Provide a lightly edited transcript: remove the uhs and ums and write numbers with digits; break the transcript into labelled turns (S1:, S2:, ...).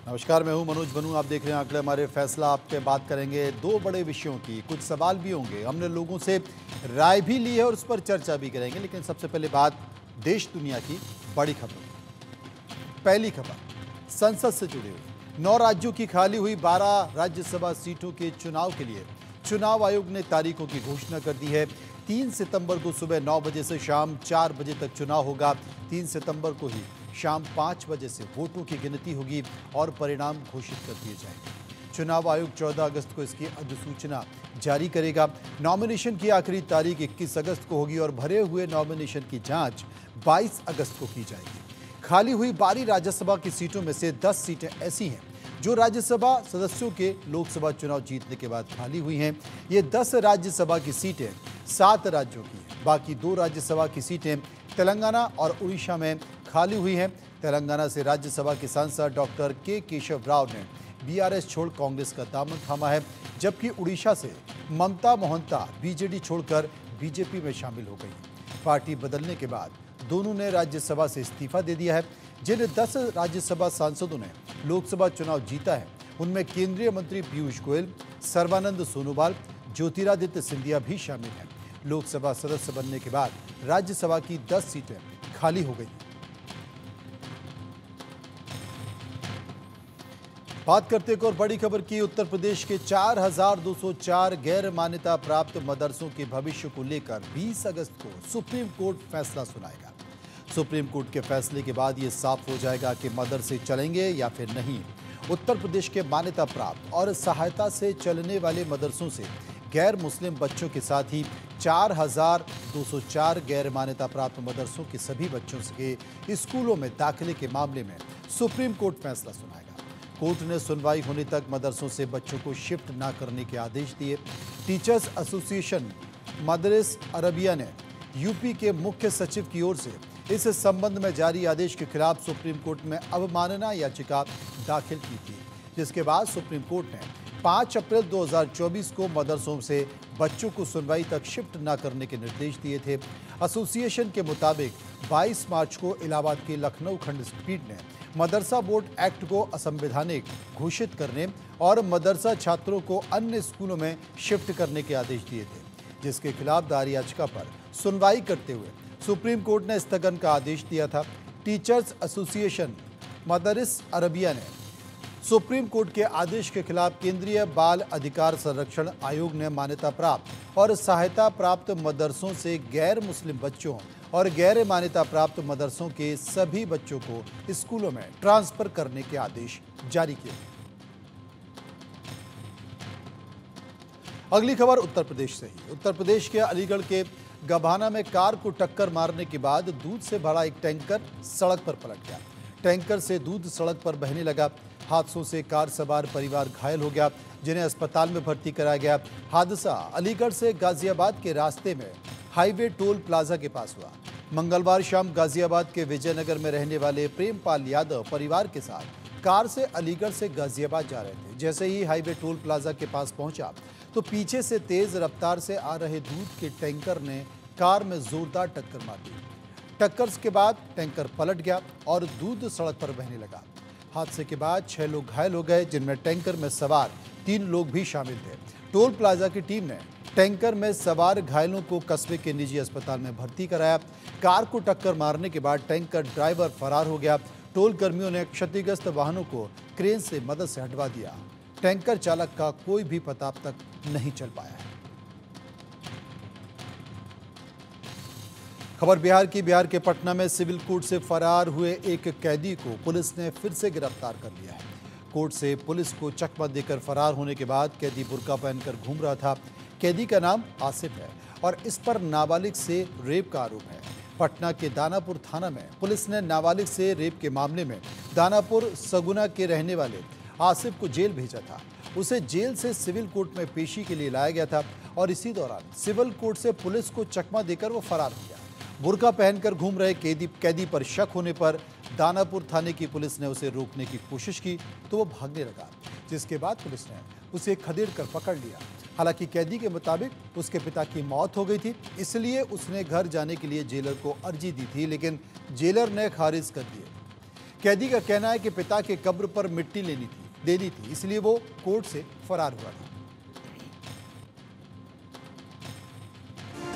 S1: नमस्कार, मैं हूं मनोज बनू। आप देख रहे हैं आंकड़े हमारे फैसला। आपके बात करेंगे दो बड़े विषयों की, कुछ सवाल भी होंगे, हमने लोगं से राय भी ली है और उस पर चर्चा भी करेंगे। लेकिन सबसे पहले बात देश दुनिया की बड़ी खबरों की। पहली खबर संसद से जुड़ी हुई। 9 राज्यों की खाली हुई 12 राज्यसभा सीटों के चुनाव के लिए चुनाव आयोग ने तारीखों की घोषणा कर दी है। 3 सितंबर को सुबह 9 बजे से शाम 4 बजे तक चुनाव होगा। 3 सितंबर को ही शाम 5 बजे से वोटों की गिनती होगी और परिणाम घोषित कर दिए जाएंगे। चुनाव आयोग 14 अगस्त को इसकी अधिसूचना जारी करेगा। नॉमिनेशन की आखिरी तारीख 21 अगस्त को होगी और भरे हुए नॉमिनेशन की जांच 22 अगस्त को की जाएगी। खाली हुई 12 राज्यसभा की सीटों में से 10 सीटें ऐसी हैं जो राज्यसभा सदस्यों के लोकसभा चुनाव जीतने के बाद खाली हुई हैं। ये 10 राज्यसभा की सीटें 7 राज्यों की हैं। बाकी 2 राज्यसभा की सीटें तेलंगाना और उड़ीसा में खाली हुई हैं। तेलंगाना से राज्यसभा के सांसद डॉक्टर के केशव राव ने बीआरएस छोड़ कांग्रेस का दामन थामा है, जबकि उड़ीसा से ममता मोहंता बीजेडी छोड़कर बीजेपी में शामिल हो गई। पार्टी बदलने के बाद दोनों ने राज्यसभा से इस्तीफा दे दिया है। जिन 10 राज्यसभा सांसदों ने लोकसभा चुनाव जीता है उनमें केंद्रीय मंत्री पीयूष गोयल, सर्बानंद सोनोवाल, ज्योतिरादित्य सिंधिया भी शामिल हैं। लोकसभा सदस्य बनने के बाद राज्यसभा की 10 सीटें खाली हो गई। बात करते एक और बड़ी खबर की। उत्तर प्रदेश के 4204 गैर मान्यता प्राप्त मदरसों के भविष्य को लेकर 20 अगस्त को सुप्रीम कोर्ट फैसला सुनाएगा। सुप्रीम कोर्ट के फैसले के बाद यह साफ हो जाएगा कि मदरसे चलेंगे या फिर नहीं। उत्तर प्रदेश के मान्यता प्राप्त और सहायता से चलने वाले मदरसों से गैर मुस्लिम बच्चों के साथ ही 4204 गैर मान्यता प्राप्त मदरसों के सभी बच्चों के स्कूलों में दाखिले के मामले में सुप्रीम कोर्ट फैसला सुनाएगा। कोर्ट ने सुनवाई होने तक मदरसों से बच्चों को शिफ्ट न करने के आदेश दिए। टीचर्स एसोसिएशन मदरस अरबिया ने यूपी के मुख्य सचिव की ओर से इस संबंध में जारी आदेश के खिलाफ सुप्रीम कोर्ट में अवमानना याचिका दाखिल की थी, जिसके बाद सुप्रीम कोर्ट ने 5 अप्रैल 2024 को मदरसों से बच्चों को सुनवाई तक शिफ्ट न करने के निर्देश दिए थे। एसोसिएशन के मुताबिक 22 मार्च को इलाहाबाद के लखनऊ खंडपीठ ने मदरसा बोर्ड एक्ट को असंवैधानिक घोषित करने और मदरसा छात्रों को अन्य स्कूलों में शिफ्ट करने के आदेश दिए थे, जिसके खिलाफ दायर याचिका पर सुनवाई करते हुए सुप्रीम कोर्ट ने स्थगन का आदेश दिया था। टीचर्स एसोसिएशन मदरस अरबिया ने सुप्रीम कोर्ट के आदेश के खिलाफ केंद्रीय बाल अधिकार संरक्षण आयोग ने मान्यता प्राप्त और सहायता प्राप्त मदरसों से गैर मुस्लिम बच्चों और गैर मान्यता प्राप्त मदरसों के सभी बच्चों को स्कूलों में ट्रांसफर करने के आदेश जारी किए। अगली खबर उत्तर प्रदेश से ही। उत्तर प्रदेश के अलीगढ़ के गभाना में कार को टक्कर मारने के बाद दूध से भरा एक टैंकर सड़क पर पलट गया। टैंकर से दूध सड़क पर बहने लगा। हादसों से कार सवार परिवार घायल हो गया, जिन्हें अस्पताल में भर्ती कराया गया। हादसा अलीगढ़ से गाजियाबाद के रास्ते में हाईवे टोल प्लाजा के पास हुआ। मंगलवार शाम गाजियाबाद के विजयनगर में रहने वाले प्रेमपाल यादव परिवार के साथ कार से अलीगढ़ से गाजियाबाद जा रहे थे। जैसे ही हाईवे टोल प्लाजा के पास पहुंचा तो पीछे से तेज रफ्तार से आ रहे दूध के टैंकर ने कार में जोरदार टक्कर मार दी। टक्कर के बाद टैंकर पलट गया और दूध सड़क पर बहने लगा। हादसे के बाद 6 लोग घायल हो गए, जिनमें टैंकर में सवार 3 लोग भी शामिल थे। टोल प्लाजा की टीम ने टैंकर में सवार घायलों को कस्बे के निजी अस्पताल में भर्ती कराया। कार को टक्कर मारने के बाद टैंकर ड्राइवर फरार हो गया। टोल कर्मियों ने क्षतिग्रस्त वाहनों को क्रेन से मदद से हटवा दिया। टैंकर चालक का कोई भी पता अब तक नहीं चल पाया है। खबर बिहार की। बिहार के पटना में सिविल कोर्ट से फरार हुए एक कैदी को पुलिस ने फिर से गिरफ्तार कर लिया है। कोर्ट से पुलिस को चकमा देकर फरार होने के बाद कैदी बुर्का पहनकर घूम रहा था। कैदी का नाम आसिफ है और इस पर नाबालिग से रेप का आरोप है। पटना के दानापुर थाना में पुलिस ने नाबालिग से रेप के मामले में दानापुर सगुना के रहने वाले आसिफ को जेल भेजा था। उसे जेल से सिविल कोर्ट में पेशी के लिए लाया गया था और इसी दौरान सिविल कोर्ट से पुलिस को चकमा देकर वो फरार हो गया। बुर्का पहनकर घूम रहे कैदी पर शक होने पर दानापुर थाने की पुलिस ने उसे रोकने की कोशिश की तो वो भागने लगा, जिसके बाद पुलिस ने उसे खदेड़ कर पकड़ लिया। हालांकि कैदी के मुताबिक उसके पिता की मौत हो गई थी, इसलिए उसने घर जाने के लिए जेलर को अर्जी दी थी, लेकिन जेलर ने खारिज कर दिए। कैदी का कहना है कि पिता के कब्र पर मिट्टी देनी थी, इसलिए वो कोर्ट से फरार हुआ था।